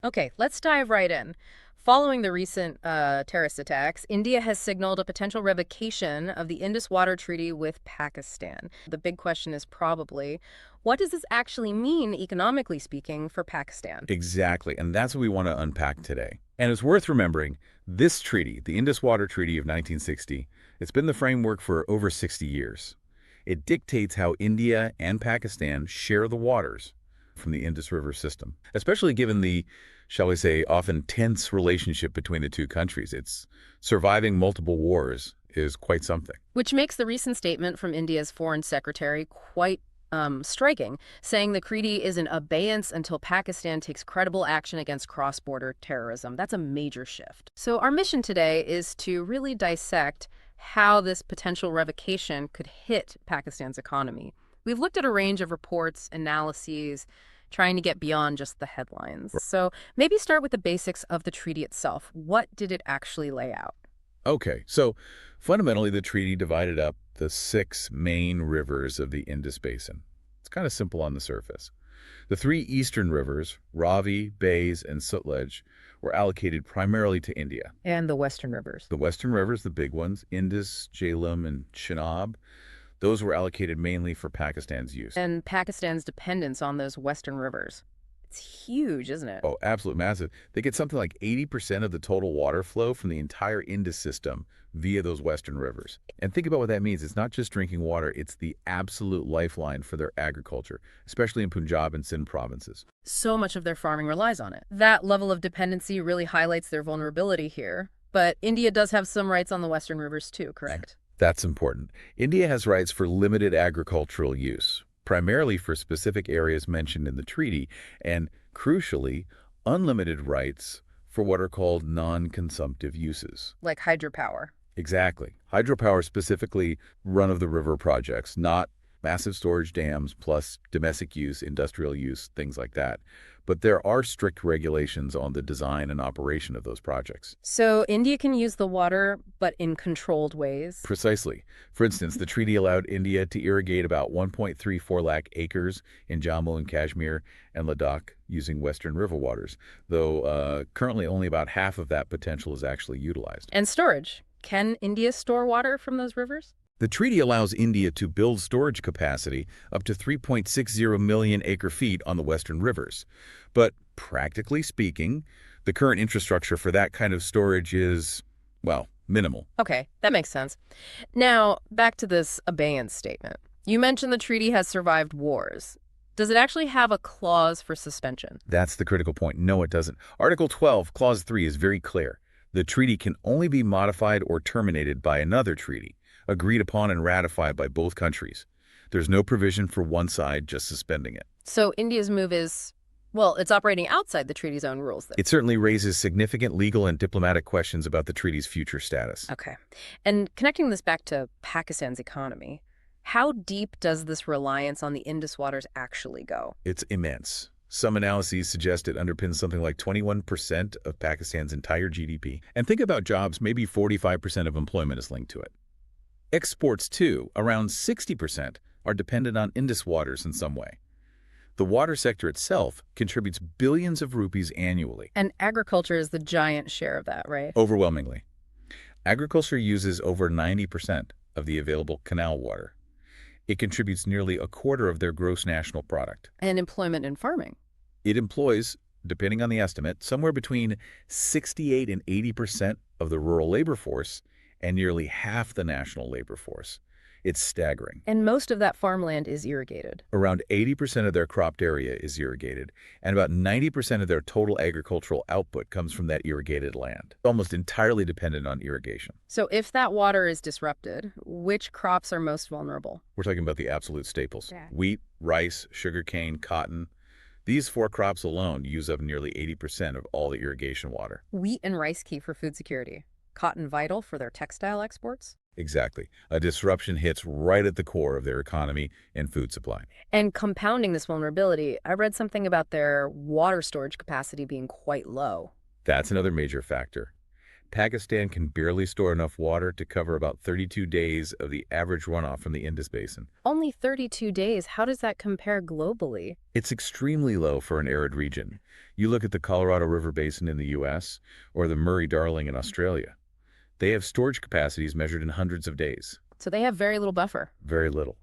Okay, let's dive right in. Following the recent terrorist attacks, India has signaled a potential revocation of the Indus Water Treaty with Pakistan. The big question is probably, what does this actually mean, economically speaking, for Pakistan? Exactly, and that's what we want to unpack today. And it's worth remembering, this treaty, the Indus Water Treaty of 1960, it's been the framework for over 60 years. It dictates how India and Pakistan share the waters from the Indus River system, especially given the, shall we say, often tense relationship between the two countries. It's surviving multiple wars is quite something. Which makes the recent statement from India's foreign secretary quite striking, saying the treaty is in abeyance until Pakistan takes credible action against cross-border terrorism. That's a major shift. So our mission today is to really dissect how this potential revocation could hit Pakistan's economy. We've looked at a range of reports, analyses, trying to get beyond just the headlines. So maybe start with the basics of the treaty itself. What did it actually lay out? Okay, so fundamentally, the treaty divided up the 6 main rivers of the Indus Basin. It's kind of simple on the surface. The 3 eastern rivers, Ravi, Bays, and Sutlej, were allocated primarily to India. And the Western rivers. The western rivers, the big ones, Indus, Jhelum, and Chenab, those were allocated mainly for Pakistan's use. And Pakistan's dependence on those Western rivers. It's huge, isn't it? Oh, absolutely massive. They get something like 80% of the total water flow from the entire Indus system via those western rivers. And think about what that means. It's not just drinking water, it's the absolute lifeline for their agriculture, especially in Punjab and Sindh provinces. So much of their farming relies on it. That level of dependency really highlights their vulnerability here. But India does have some rights on the Western rivers too, correct? That's important. India has rights for limited agricultural use, primarily for specific areas mentioned in the treaty, and, crucially, unlimited rights for what are called non-consumptive uses. Like hydropower. Exactly. Hydropower, specifically run-of-the-river projects, not massive storage dams plus domestic use, industrial use, things like that. But there are strict regulations on the design and operation of those projects. So India can use the water, but in controlled ways. Precisely. For instance, the treaty allowed India to irrigate about 1.34 lakh acres in Jammu and Kashmir and Ladakh using Western river waters, though currently only about half of that potential is actually utilized. And storage. Can India store water from those rivers? The treaty allows India to build storage capacity up to 3.60 million acre-feet on the western rivers. But practically speaking, the current infrastructure for that kind of storage is, well, minimal. Okay, that makes sense. Now, back to this abeyance statement. You mentioned the treaty has survived wars. Does it actually have a clause for suspension? That's the critical point. No, it doesn't. Article 12, Clause 3 is very clear. The treaty can only be modified or terminated by another treaty, agreed upon and ratified by both countries. There's no provision for one side just suspending it. So India's move is, well, it's operating outside the treaty's own rules then. It certainly raises significant legal and diplomatic questions about the treaty's future status. Okay. And connecting this back to Pakistan's economy, how deep does this reliance on the Indus waters actually go? It's immense. Some analyses suggest it underpins something like 21% of Pakistan's entire GDP. And think about jobs, maybe 45% of employment is linked to it. Exports, too, around 60%, are dependent on Indus waters in some way. The water sector itself contributes billions of rupees annually. And agriculture is the giant share of that, right? Overwhelmingly. Agriculture uses over 90% of the available canal water. It contributes nearly a quarter of their gross national product. And employment in farming. It employs, depending on the estimate, somewhere between 68 and 80% of the rural labor force and nearly half the national labor force. It's staggering. And most of that farmland is irrigated. Around 80% of their cropped area is irrigated, and about 90% of their total agricultural output comes from that irrigated land, almost entirely dependent on irrigation. So if that water is disrupted, which crops are most vulnerable? We're talking about the absolute staples. Yeah. Wheat, rice, sugarcane, cotton. These 4 crops alone use up nearly 80% of all the irrigation water. Wheat and rice key for food security. Cotton vital for their textile exports. Exactly. A disruption hits right at the core of their economy and food supply. And compounding this vulnerability, I read something about their water storage capacity being quite low. That's another major factor. Pakistan can barely store enough water to cover about 32 days of the average runoff from the Indus Basin. Only 32 days. How does that compare globally? It's extremely low for an arid region. You look at the Colorado River Basin in the U.S. or the Murray-Darling in Australia. They have storage capacities measured in hundreds of days. So they have very little buffer. Very little.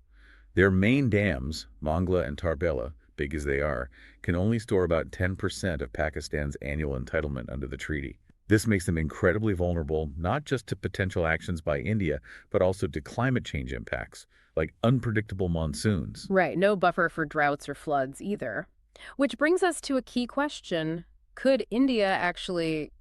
Their main dams, Mangla and Tarbela, big as they are, can only store about 10% of Pakistan's annual entitlement under the treaty. This makes them incredibly vulnerable, not just to potential actions by India, but also to climate change impacts, like unpredictable monsoons. Right, no buffer for droughts or floods either. Which brings us to a key question. Could India actually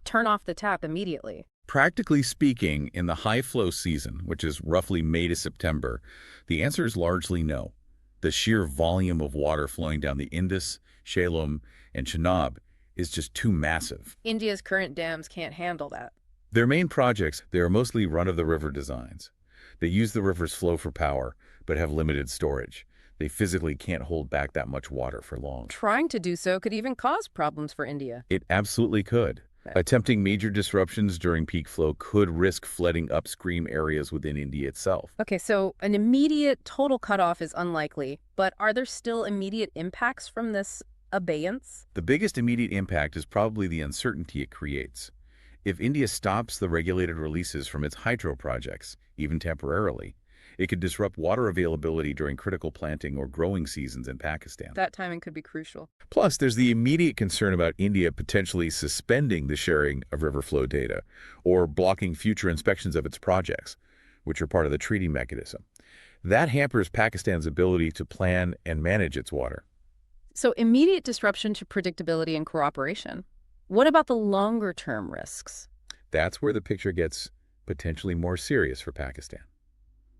turn off the tap immediately? Practically speaking, in the high flow season, which is roughly May to September, the answer is largely no. The sheer volume of water flowing down the Indus, Jhelum, and Chenab is just too massive. India's current dams can't handle that. Their main projects, they are mostly run-of-the-river designs. They use the river's flow for power, but have limited storage. They physically can't hold back that much water for long. Trying to do so could even cause problems for India. It absolutely could. Right. Attempting major disruptions during peak flow could risk flooding upstream areas within India itself. Okay, so an immediate total cutoff is unlikely, but are there still immediate impacts from this abeyance? The biggest immediate impact is probably the uncertainty it creates. If India stops the regulated releases from its hydro projects, even temporarily, it could disrupt water availability during critical planting or growing seasons in Pakistan. That timing could be crucial. Plus, there's the immediate concern about India potentially suspending the sharing of river flow data or blocking future inspections of its projects, which are part of the treaty mechanism. That hampers Pakistan's ability to plan and manage its water. So immediate disruption to predictability and cooperation. What about the longer-term risks? That's where the picture gets potentially more serious for Pakistan.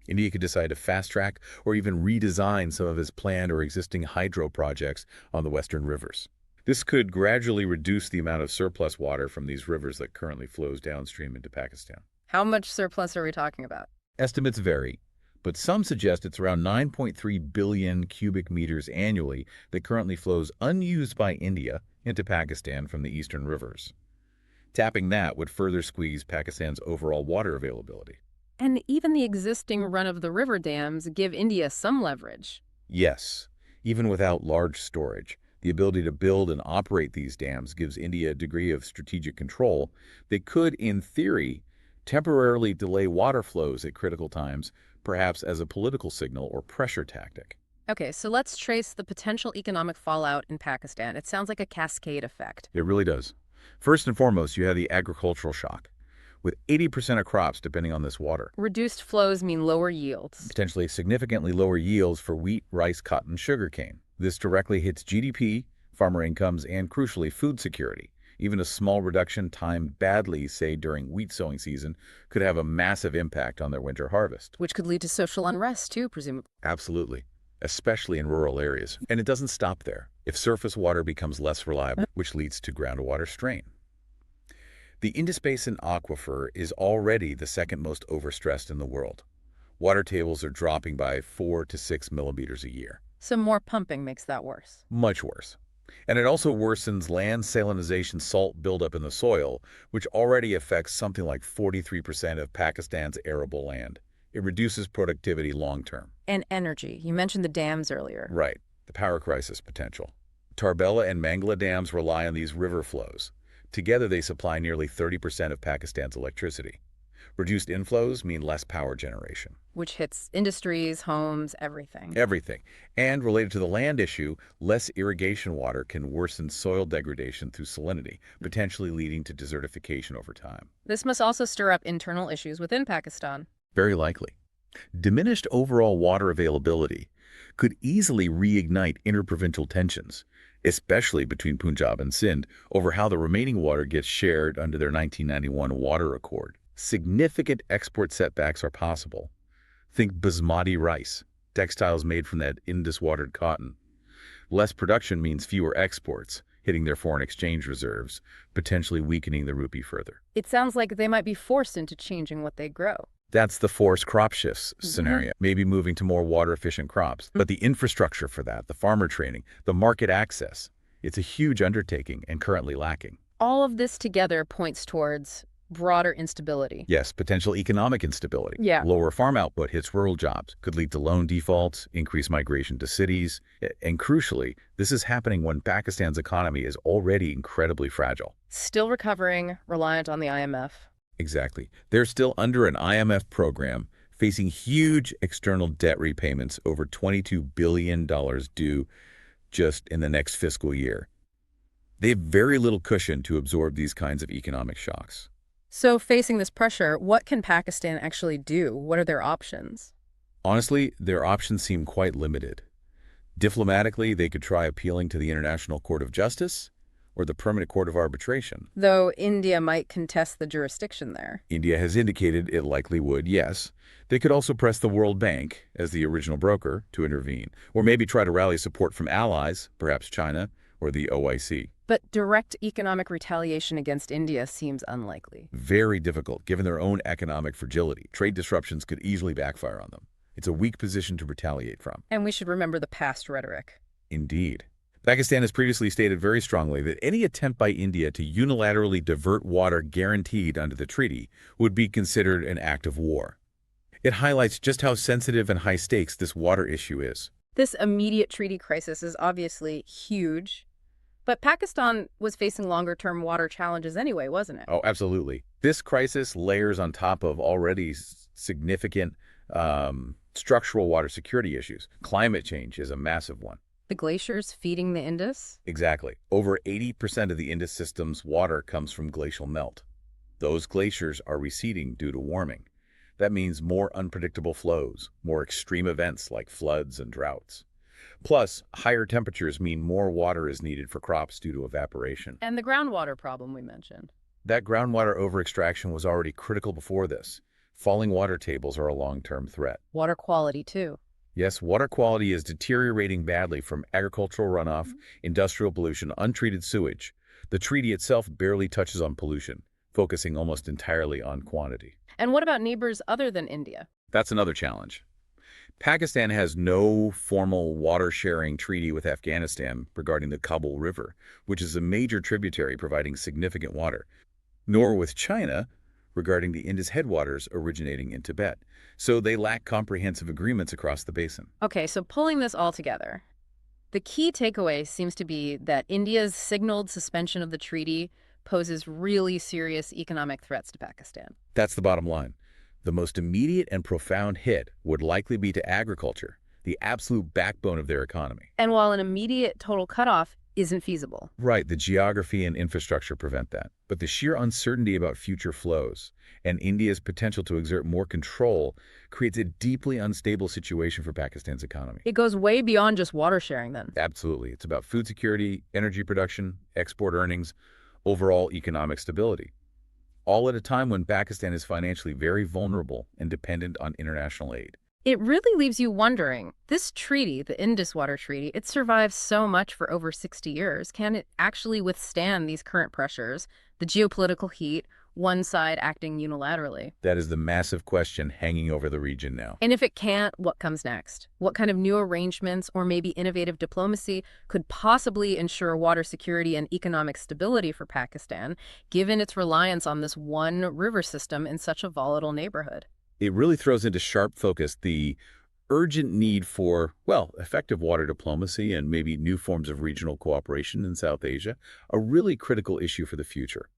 India could decide to fast-track or even redesign some of its planned or existing hydro projects on the western rivers. This could gradually reduce the amount of surplus water from these rivers that currently flows downstream into Pakistan. How much surplus are we talking about? Estimates vary, but some suggest it's around 9.3 billion cubic meters annually that currently flows unused by India into Pakistan from the eastern rivers. Tapping that would further squeeze Pakistan's overall water availability. And even the existing run-of-the-river dams give India some leverage. Yes, even without large storage, the ability to build and operate these dams gives India a degree of strategic control that could, in theory, temporarily delay water flows at critical times, perhaps as a political signal or pressure tactic. Okay, so let's trace the potential economic fallout in Pakistan. It sounds like a cascade effect. It really does. First and foremost, you have the agricultural shock, with 80% of crops depending on this water. Reduced flows mean lower yields. Potentially significantly lower yields for wheat, rice, cotton, sugarcane. This directly hits GDP, farmer incomes, and crucially, food security. Even a small reduction timed badly, say during wheat sowing season, could have a massive impact on their winter harvest. Which could lead to social unrest too, presumably. Absolutely, especially in rural areas. And it doesn't stop there. If surface water becomes less reliable, which leads to groundwater strain. The Indus Basin aquifer is already the second most overstressed in the world. Water tables are dropping by 4 to 6 millimeters a year. So more pumping makes that worse. Much worse. And it also worsens land salinization salt buildup in the soil, which already affects something like 43% of Pakistan's arable land. It reduces productivity long term. And energy. You mentioned the dams earlier. Right. The power crisis potential. Tarbela and Mangla dams rely on these river flows. Together, they supply nearly 30% of Pakistan's electricity. Reduced inflows mean less power generation. Which hits industries, homes, everything. Everything. And related to the land issue, less irrigation water can worsen soil degradation through salinity, potentially leading to desertification over time. This must also stir up internal issues within Pakistan. Very likely. Diminished overall water availability could easily reignite interprovincial tensions, especially between Punjab and Sindh, over how the remaining water gets shared under their 1991 water accord. Significant export setbacks are possible. Think basmati rice, textiles made from that Indus-watered cotton. Less production means fewer exports, hitting their foreign exchange reserves, potentially weakening the rupee further. It sounds like they might be forced into changing what they grow. That's the forced crop shifts scenario, maybe moving to more water-efficient crops. But the infrastructure for that, the farmer training, the market access, it's a huge undertaking and currently lacking. All of this together points towards broader instability. Yes, potential economic instability. Yeah. Lower farm output hits rural jobs, could lead to loan defaults, increased migration to cities. And crucially, this is happening when Pakistan's economy is already incredibly fragile. Still recovering, reliant on the IMF. Exactly. They're still under an IMF program, facing huge external debt repayments, over $22 billion due just in the next fiscal year. They have very little cushion to absorb these kinds of economic shocks. So facing this pressure, what can Pakistan actually do? What are their options? Honestly, their options seem quite limited. Diplomatically, they could try appealing to the International Court of Justice or the Permanent Court of Arbitration. Though India might contest the jurisdiction there. India has indicated it likely would, yes. They could also press the World Bank, as the original broker, to intervene, or maybe try to rally support from allies, perhaps China or the OIC. But direct economic retaliation against India seems unlikely. Very difficult, given their own economic fragility. Trade disruptions could easily backfire on them. It's a weak position to retaliate from. And we should remember the past rhetoric. Indeed. Pakistan has previously stated very strongly that any attempt by India to unilaterally divert water guaranteed under the treaty would be considered an act of war. It highlights just how sensitive and high stakes this water issue is. This immediate treaty crisis is obviously huge, but Pakistan was facing longer-term water challenges anyway, wasn't it? Oh, absolutely. This crisis layers on top of already significant structural water security issues. Climate change is a massive one. The glaciers feeding the Indus? Exactly. Over 80% of the Indus system's water comes from glacial melt. Those glaciers are receding due to warming. That means more unpredictable flows, more extreme events like floods and droughts. Plus, higher temperatures mean more water is needed for crops due to evaporation. And the groundwater problem we mentioned. That groundwater overextraction was already critical before this. Falling water tables are a long-term threat. Water quality, too. Yes, water quality is deteriorating badly from agricultural runoff, industrial pollution, untreated sewage. The treaty itself barely touches on pollution, focusing almost entirely on quantity. And what about neighbors other than India? That's another challenge. Pakistan has no formal water-sharing treaty with Afghanistan regarding the Kabul River, which is a major tributary providing significant water, nor with China regarding the Indus headwaters originating in Tibet. So they lack comprehensive agreements across the basin. Okay, so pulling this all together, the key takeaway seems to be that India's signaled suspension of the treaty poses really serious economic threats to Pakistan. That's the bottom line. The most immediate and profound hit would likely be to agriculture, the absolute backbone of their economy. And while an immediate total cutoff isn't feasible. Right, the geography and infrastructure prevent that. But the sheer uncertainty about future flows and India's potential to exert more control creates a deeply unstable situation for Pakistan's economy. It goes way beyond just water sharing then. Absolutely. It's about food security, energy production, export earnings, overall economic stability. All at a time when Pakistan is financially very vulnerable and dependent on international aid. It really leaves you wondering, this treaty, the Indus Water Treaty, it survived so much for over 60 years. Can it actually withstand these current pressures, the geopolitical heat, one side acting unilaterally? That is the massive question hanging over the region now. And if it can't, what comes next? What kind of new arrangements or maybe innovative diplomacy could possibly ensure water security and economic stability for Pakistan, given its reliance on this one river system in such a volatile neighborhood? It really throws into sharp focus the urgent need for, well, effective water diplomacy and maybe new forms of regional cooperation in South Asia, a really critical issue for the future.